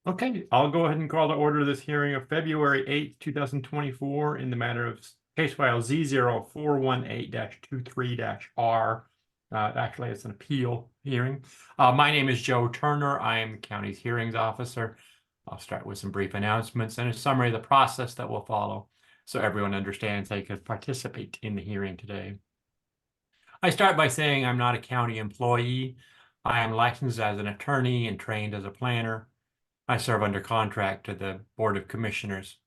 Okay, I'll go ahead and call to order this hearing of February 8th, 2024 in the matter of case file Z0418-23-R. Actually, it's an appeal hearing. My name is Joe Turner. I am county's hearings officer. I'll start with some brief announcements and a summary of the process that will follow so everyone understands they could participate in the hearing today. I start by saying I'm not a county employee. I am licensed as an attorney and trained as a planner. I serve under contract to the Board of Commissioners.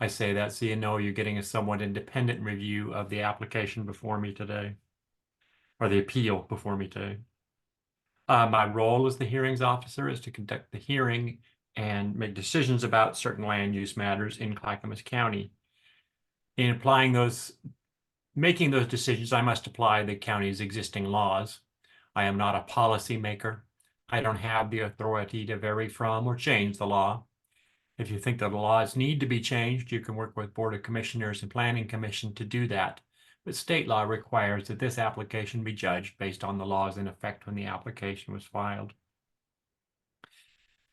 I say that so you know you're getting a somewhat independent review of the application before me today, or the appeal before me today. My role as the hearings officer is to conduct the hearing and make decisions about certain land use matters in Clackamas County. In making those decisions, I must apply the county's existing laws. I am not a policymaker. I don't have the authority to vary from or change the law. If you think that the laws need to be changed, you can work with Board of Commissioners and Planning Commission to do that. But state law requires that this application be judged based on the laws in effect when the application was filed.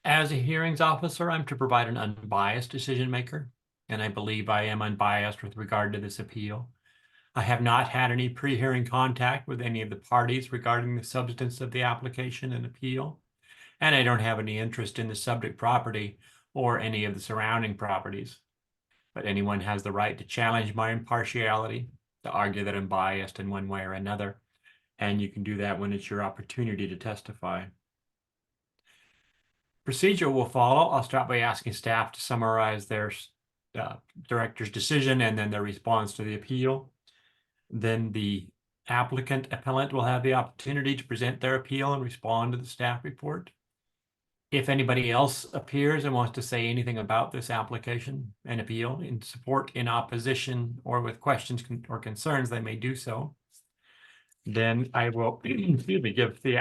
As a hearings officer, I'm to provide an unbiased decision maker, and I believe I am unbiased with regard to this appeal. I have not had any pre-hearing contact with any of the parties regarding the substance of the application and appeal, and I don't have any interest in the subject property or any of the surrounding properties. But anyone has the right to challenge my impartiality, to argue that I'm biased in one way or another, and you can do that when it's your opportunity to testify. Procedure will follow. I'll start by asking staff to summarize their director's decision and then their response to the appeal. Then the appellant will have the opportunity to present their appeal and respond to the staff report. If anybody else appears and wants to say anything about this application and appeal in support, in opposition, or with questions or concerns, they may do so. Then I will give the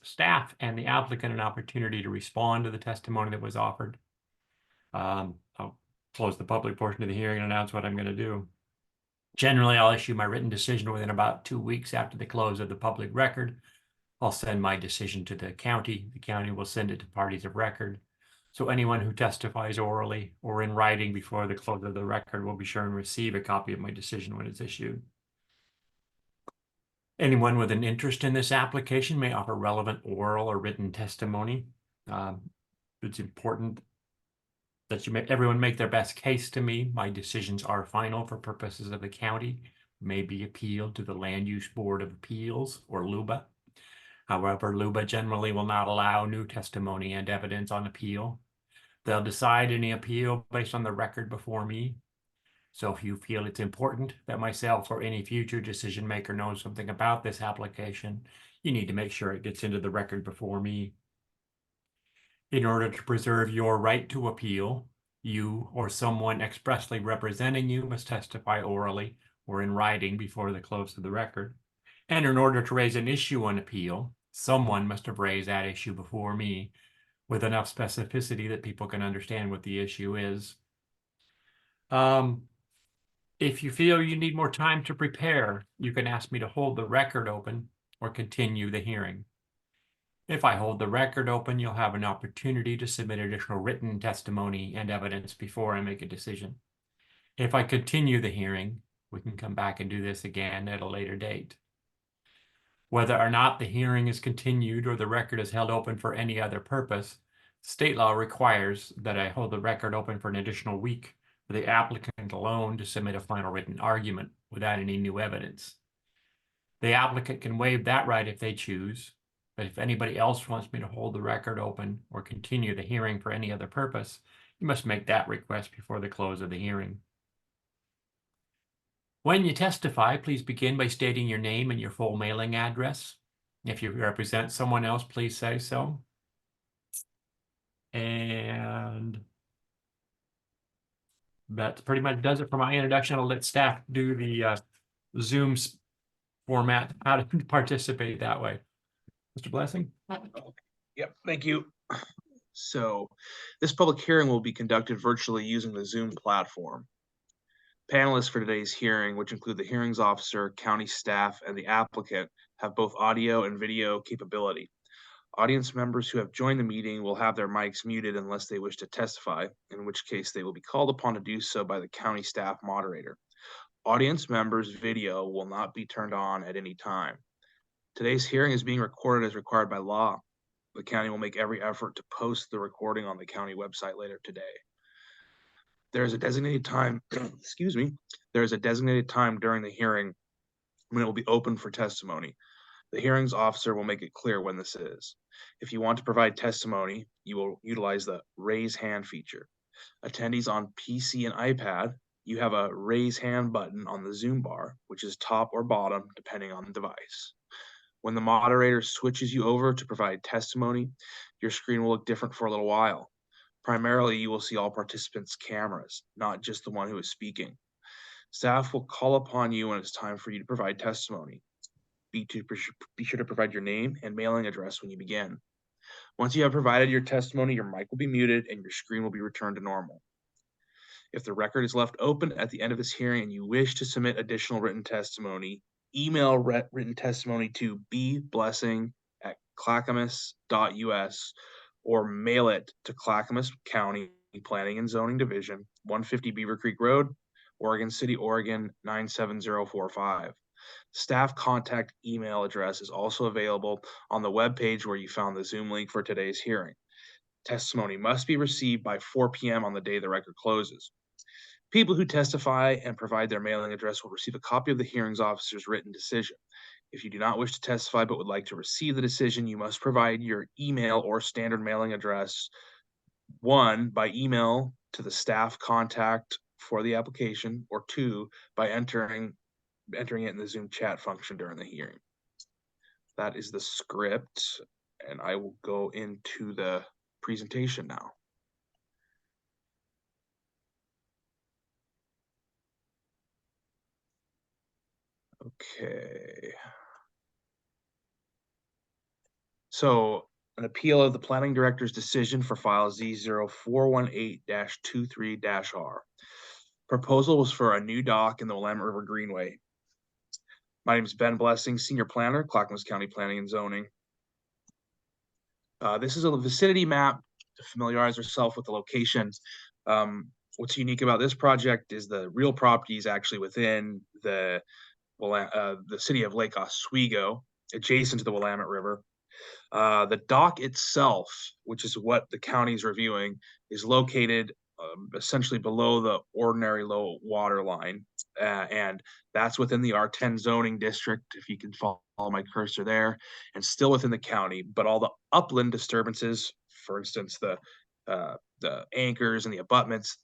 staff and the applicant an opportunity to respond to the testimony that was offered. I'll close the public portion of the hearing and announce what I'm going to do. Generally, I'll issue my written decision within about 2 weeks after the close of the public record. I'll send my decision to the county. The county will send it to parties of record. So anyone who testifies orally or in writing before the close of the record will be sure and receive a copy of my decision when it's issued. Anyone with an interest in this application may offer relevant oral or written testimony. It's important that everyone make their best case to me. My decisions are final for purposes of the county, may be appealed to the Land Use Board of Appeals, or LUBA. However, LUBA generally will not allow new testimony and evidence on appeal. They'll decide any appeal based on the record before me. So if you feel it's important that myself or any future decision maker knows something about this application, you need to make sure it gets into the record before me. In order to preserve your right to appeal, you or someone expressly representing you must testify orally or in writing before the close of the record. And in order to raise an issue on appeal, someone must have raised that issue before me with enough specificity that people can understand what the issue is. If you feel you need more time to prepare, you can ask me to hold the record open or continue the hearing. If I hold the record open, you'll have an opportunity to submit additional written testimony and evidence before I make a decision. If I continue the hearing, we can come back and do this again at a later date. Whether or not the hearing is continued or the record is held open for any other purpose, state law requires that I hold the record open for an additional week for the applicant alone to submit a final written argument without any new evidence. The applicant can waive that right if they choose, but if anybody else wants me to hold the record open or continue the hearing for any other purpose, you must make that request before the close of the hearing. When you testify, please begin by stating your name and your full mailing address. If you represent someone else, please say so. And that pretty much does it for my introduction. I'll let staff do the Zoom format, how to participate that way. Mr. Blessing? Yep, thank you. So this public hearing will be conducted virtually using the Zoom platform. Panelists for today's hearing, which include the hearings officer, county staff, and the applicant, have both audio and video capability. Audience members who have joined the meeting will have their mics muted unless they wish to testify, in which case they will be called upon to do so by the county staff moderator. Audience members' video will not be turned on at any time. Today's hearing is being recorded as required by law. The county will make every effort to post the recording on the county website later today. There is a designated time, excuse me, there is a designated time during the hearing when it will be open for testimony. The hearings officer will make it clear when this is. If you want to provide testimony, you will utilize the raise hand feature. Attendees on PC and iPad, you have a raise hand button on the Zoom bar, which is top or bottom depending on the device. When the moderator switches you over to provide testimony, your screen will look different for a little while. Primarily, you will see all participants' cameras, not just the one who is speaking. Staff will call upon you when it's time for you to provide testimony. Be sure to provide your name and mailing address when you begin. Once you have provided your testimony, your mic will be muted and your screen will be returned to normal. If the record is left open at the end of this hearing and you wish to submit additional written testimony, email written testimony to bblessing@clackamas.us or mail it to Clackamas County Planning and Zoning Division, 150 Beaver Creek Road, Oregon City, Oregon 97045. Staff contact email address is also available on the web page where you found the Zoom link for today's hearing. Testimony must be received by 4 p.m. on the day the record closes. People who testify and provide their mailing address will receive a copy of the hearings officer's written decision. If you do not wish to testify but would like to receive the decision, you must provide your email or standard mailing address, 1, by email to the staff contact for the application, or 2, by entering it in the Zoom chat function during the hearing. That is the script, and I will go into the presentation now. Okay. So an appeal of the planning director's decision for file Z0418-23-R. Proposal was for a new dock in the Willamette River Greenway. My name is Ben Blessing, Senior Planner, Clackamas County Planning and Zoning. This is a vicinity map to familiarize yourself with the location. What's unique about this project is the real property is actually within the city of Lake Oswego, adjacent to the Willamette River. The dock itself, which is what the county is reviewing, is located essentially below the ordinary low water line, and that's within the R10 zoning district, if you can follow my cursor there, and still within the county. But all the upland disturbances, for instance, the anchors and the abutments,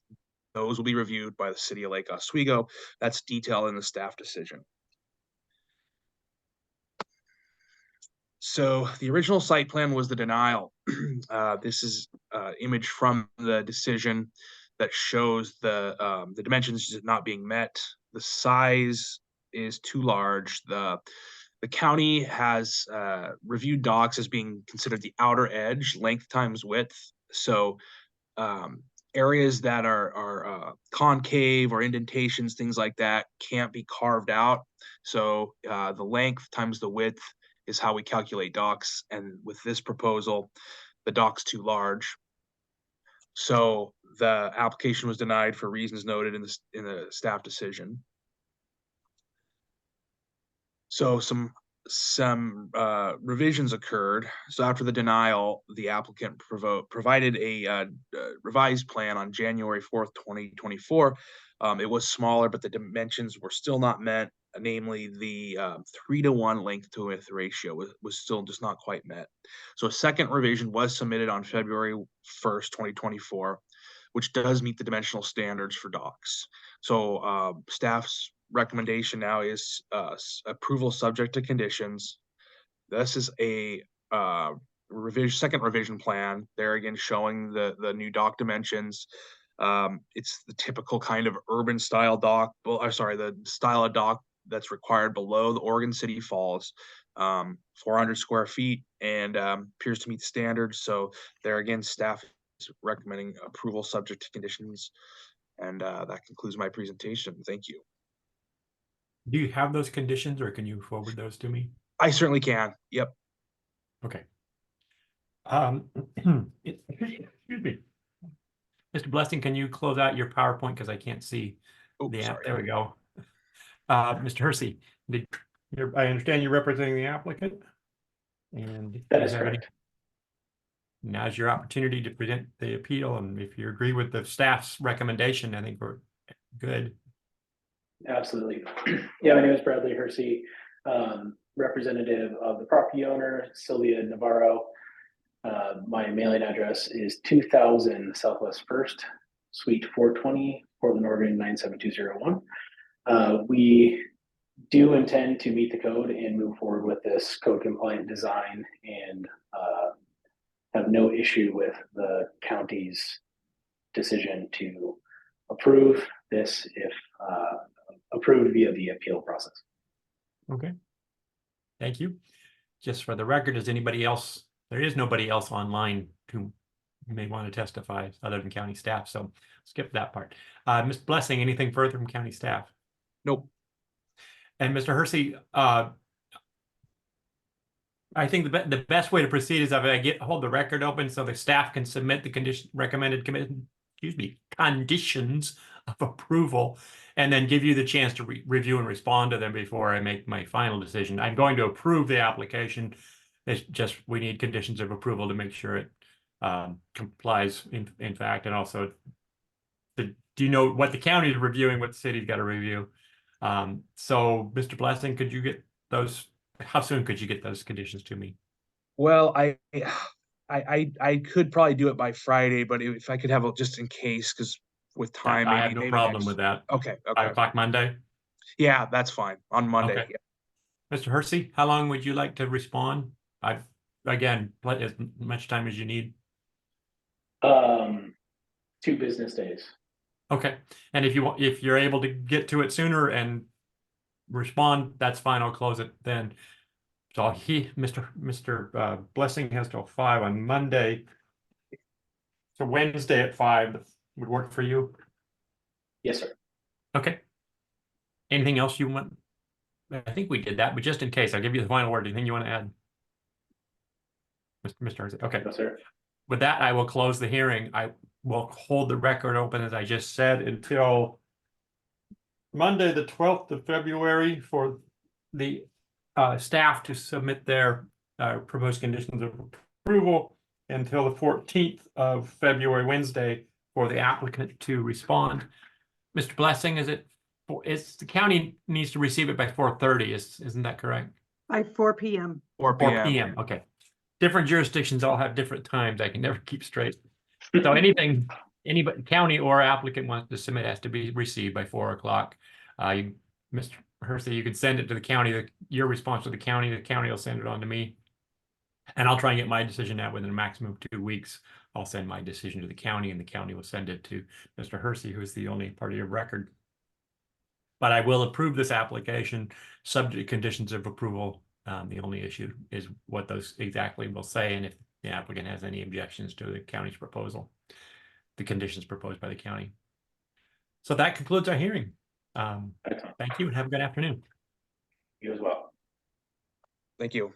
those will be reviewed by the city of Lake Oswego. That's detailed in the staff decision. So the original site plan was the denial. This is image from the decision that shows the dimensions not being met. The size is too large. The county has reviewed docks as being considered the outer edge, length times width. So areas that are concave or indentations, things like that, can't be carved out. So the length times the width is how we calculate docks, and with this proposal, the dock's too large. So the application was denied for reasons noted in the staff decision. So some revisions occurred. So after the denial, the applicant provided a revised plan on January 4th, 2024. It was smaller, but the dimensions were still not met. Namely, the 3-to-1 length to width ratio was still just not quite met. So a second revision was submitted on February 1st, 2024, which does meet the dimensional standards for docks. So staff's recommendation now is approval subject to conditions. This is a second revision plan. There again, showing the new dock dimensions. It's the typical kind of urban style dock. The style of dock that's required below the Oregon City Falls, 400 square feet, and appears to meet standards. So there again, staff is recommending approval subject to conditions. And that concludes my presentation. Thank you. Do you have those conditions, or can you forward those to me? I certainly can. Yep. Okay. Excuse me. Mr. Blessing, can you close out your PowerPoint because I can't see Oh, the app? sorry. There we go. Mr. Hersey, I understand you're representing the applicant? And That do is you have any- correct. Now's your opportunity to present the appeal, and if you agree with the staff's recommendation, I think we're good. Absolutely. Yeah, my name is Bradley Hersey, representative of the property owner, Sylvia Navarro. My mailing address is 2000 Southwest First, Suite 420, Portland, Oregon 97201. We do intend to meet the code and move forward with this code compliant design and have no issue with the county's decision to approve this if approved via the appeal process. Okay. Thank you. Just for the record, is anybody else, there is nobody else online who may want to testify other than county staff, so skip that part. Ms. Blessing, anything further from county staff? Nope. And Mr. Hersey, I think the best way to proceed is if I hold the record open so the staff can submit the recommended conditions of approval, and then give you the chance to review and respond to them before I make my final decision. I'm going to approve the application. It's just we need conditions of approval to make sure it complies in fact, and also do you know what the county is reviewing, what the city's got to review. So Mr. Blessing, could you get those? How soon could you get those conditions to me? Well, I could probably do it by Friday, but if I could have just in case, because with time, I have no maybe problem next. with that. Okay. 5 o'clock Monday. Yeah, that's fine. On Monday. Okay. Mr. Hersey, how long would you like to respond? Again, as much time as you need. 2 business days. Okay, and if you're able to get to it sooner and respond, that's fine. I'll close it then. So Mr. Blessing has till 5 on Monday. So Wednesday at 5 would work for you. Yes, sir. Okay. Anything else you want? I think we did that, but just in case, I'll give you the final word. Anything you want to add? Mr. Hersey? Okay. No, sir. With that, I will close the hearing. I will hold the record open, as I just said, until Monday, the 12th of February, for the staff to submit their proposed conditions of approval, until the 14th of February, Wednesday, for the applicant to respond. Mr. Blessing, it's the county needs to receive it by 4:30, isn't that correct? By 4 p.m. 4 4 p.m. Okay. Different jurisdictions all have different times. I can never keep straight. So anybody, county or applicant wants to submit has to be received by 4 o'clock. Mr. Hersey, you can send it to the county, your response to the county will send it on to me. And I'll try and get my decision out within a maximum of 2 weeks. I'll send my decision to the county, and the county will send it to Mr. Hersey, who is the only party of record. But I will approve this application subject to conditions of approval. The only issue is what those exactly will say, and if the applicant has any objections to the county's proposal, the conditions proposed by the county. So that concludes our hearing. Thank you and have a good afternoon. You as well. Thank you.